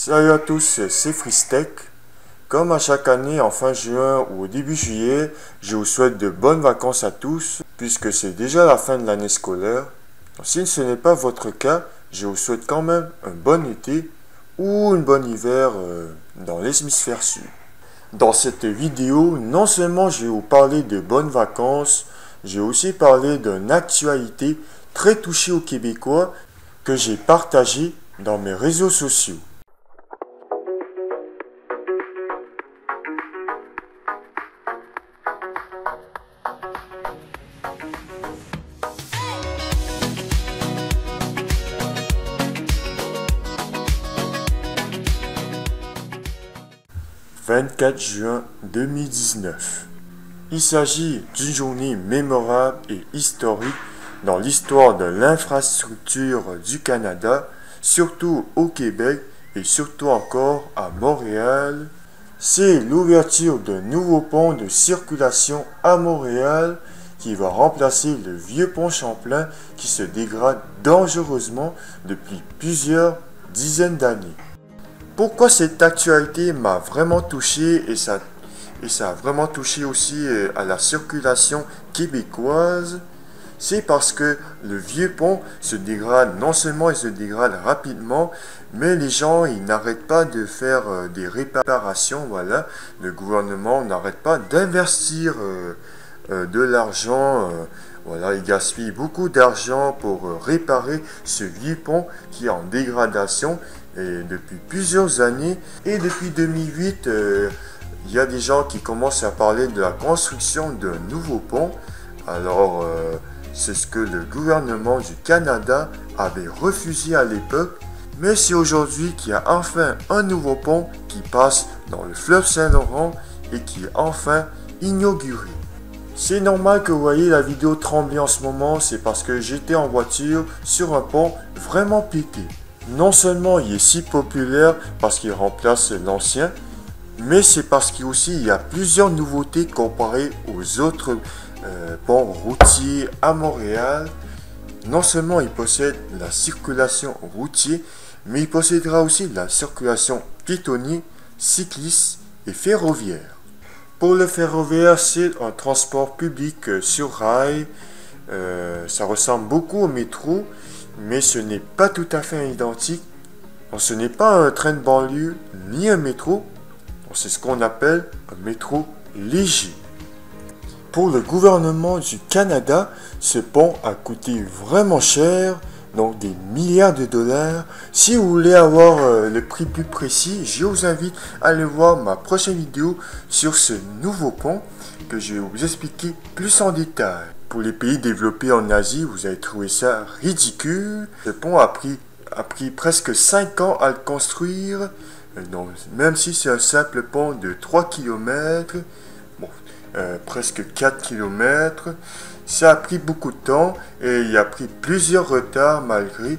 Salut à tous, c'est Freestech. Comme à chaque année, en fin juin ou au début juillet, je vous souhaite de bonnes vacances à tous, puisque c'est déjà la fin de l'année scolaire. Si ce n'est pas votre cas, je vous souhaite quand même un bon été ou un bon hiver dans l'hémisphère sud. Dans cette vidéo, non seulement je vais vous parler de bonnes vacances, je vais aussi parler d'une actualité très touchée aux Québécois que j'ai partagée dans mes réseaux sociaux. « 24 juin 2019. Il s'agit d'une journée mémorable et historique dans l'histoire de l'infrastructure du Canada, surtout au Québec et surtout encore à Montréal. C'est l'ouverture d'un nouveau pont de circulation à Montréal qui va remplacer le vieux pont Champlain qui se dégrade dangereusement depuis plusieurs dizaines d'années. Pourquoi cette actualité m'a vraiment touché et ça a vraiment touché aussi à la circulation québécoise, c'est parce que le vieux pont se dégrade, non seulement il se dégrade rapidement, mais les gens ils n'arrêtent pas de faire des réparations, voilà. Le gouvernement n'arrête pas d'investir de l'argent, voilà, il gaspille beaucoup d'argent pour réparer ce vieux pont qui est en dégradation et depuis plusieurs années. Et depuis 2008, il y a des gens qui commencent à parler de la construction d'un nouveau pont. Alors, c'est ce que le gouvernement du Canada avait refusé à l'époque. Mais c'est aujourd'hui qu'il y a enfin un nouveau pont qui passe dans le fleuve Saint-Laurent et qui est enfin inauguré. C'est normal que vous voyez la vidéo trembler en ce moment, c'est parce que j'étais en voiture sur un pont vraiment pété. Non seulement il est si populaire parce qu'il remplace l'ancien, mais c'est parce qu'il y a plusieurs nouveautés comparées aux autres ponts routiers à Montréal. Non seulement il possède la circulation routière, mais il possédera aussi la circulation piétonnière, cycliste et ferroviaire. Pour le ferroviaire, c'est un transport public sur rail. Ça ressemble beaucoup au métro, mais ce n'est pas tout à fait identique. Donc, ce n'est pas un train de banlieue ni un métro. C'est ce qu'on appelle un métro léger. Pour le gouvernement du Canada, ce pont a coûté vraiment cher, donc des milliards de dollars. Si vous voulez avoir le prix plus précis, je vous invite à aller voir ma prochaine vidéo sur ce nouveau pont que je vais vous expliquer plus en détail. Pour les pays développés en Asie, vous allez trouver ça ridicule. Ce pont a pris presque 5 ans à le construire. Donc, même si c'est un simple pont de 3 km, presque 4 km, ça a pris beaucoup de temps et il a pris plusieurs retards malgré.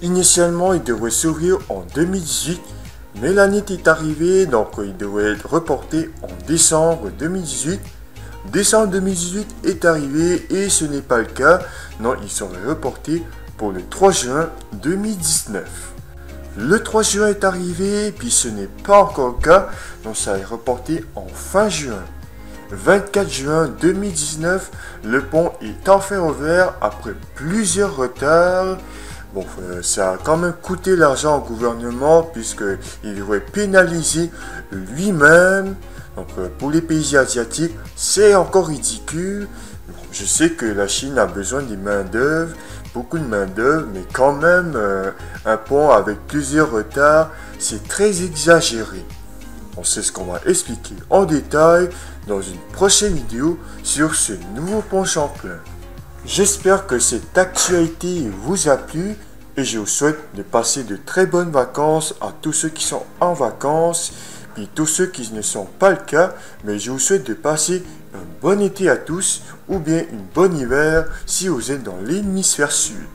Initialement, il devrait s'ouvrir en 2018, mais l'année est arrivée, donc il devrait être reporté en décembre 2018. Décembre 2018 est arrivé et ce n'est pas le cas. Non, il serait reporté pour le 3 juin 2019. Le 3 juin est arrivé, puis ce n'est pas encore le cas, donc ça est reporté en fin juin. 24 juin 2019, le pont est enfin ouvert après plusieurs retards. Bon, ça a quand même coûté l'argent au gouvernement puisqu'il devrait pénaliser lui-même. Donc pour les pays asiatiques, c'est encore ridicule. Bon, je sais que la Chine a besoin de main-d'œuvre, beaucoup de main-d'œuvre, mais quand même, un pont avec plusieurs retards, c'est très exagéré. On sait ce qu'on va expliquer en détail dans une prochaine vidéo sur ce nouveau pont Champlain. J'espère que cette actualité vous a plu et je vous souhaite de passer de très bonnes vacances à tous ceux qui sont en vacances et tous ceux qui ne sont pas le cas, mais je vous souhaite de passer un bon été à tous ou bien une bonne hiver si vous êtes dans l'hémisphère sud.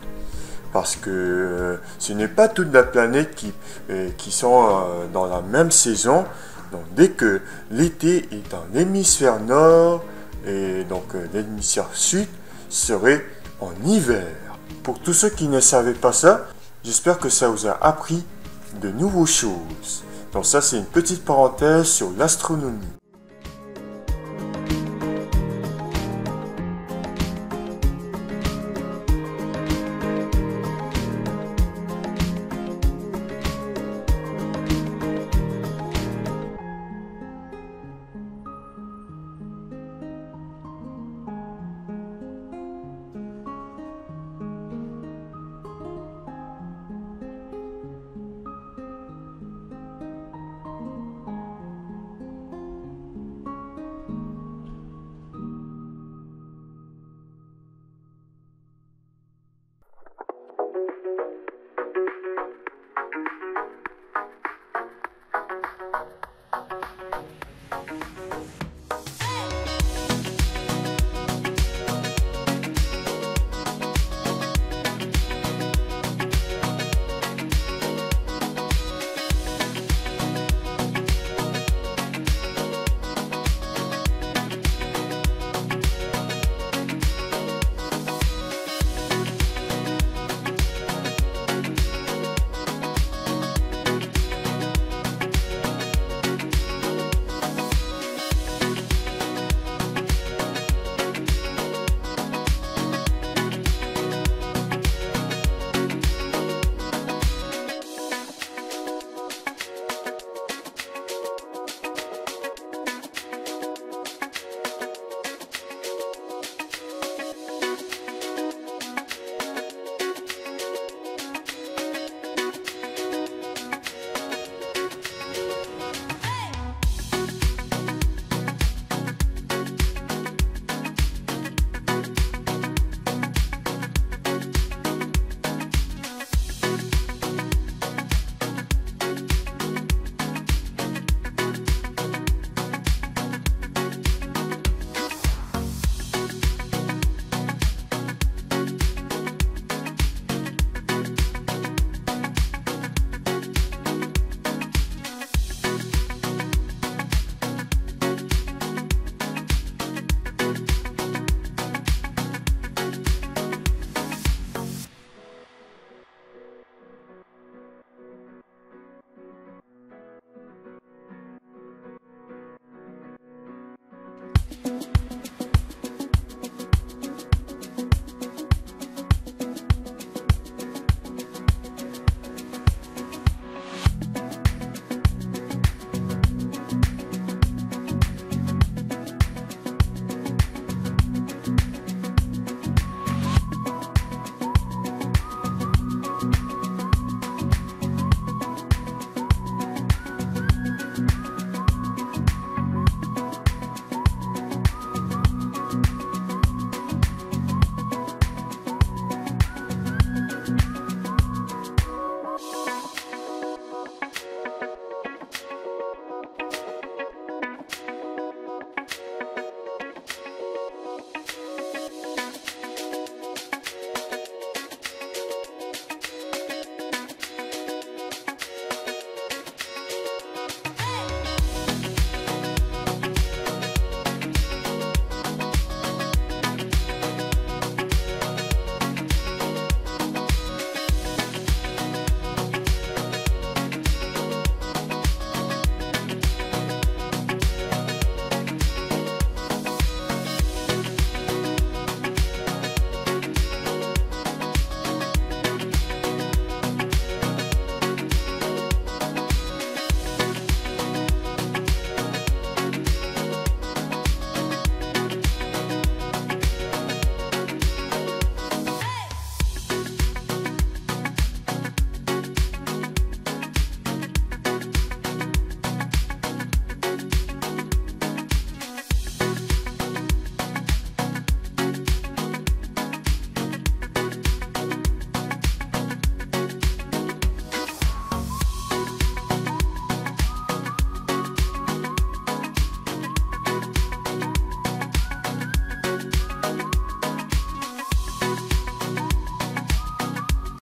Parce que ce n'est pas toute la planète qui sont dans la même saison. Donc dès que l'été est dans l'hémisphère nord et donc l'hémisphère sud serait en hiver. Pour tous ceux qui ne savaient pas ça, j'espère que ça vous a appris de nouvelles choses. Donc ça, c'est une petite parenthèse sur l'astronomie.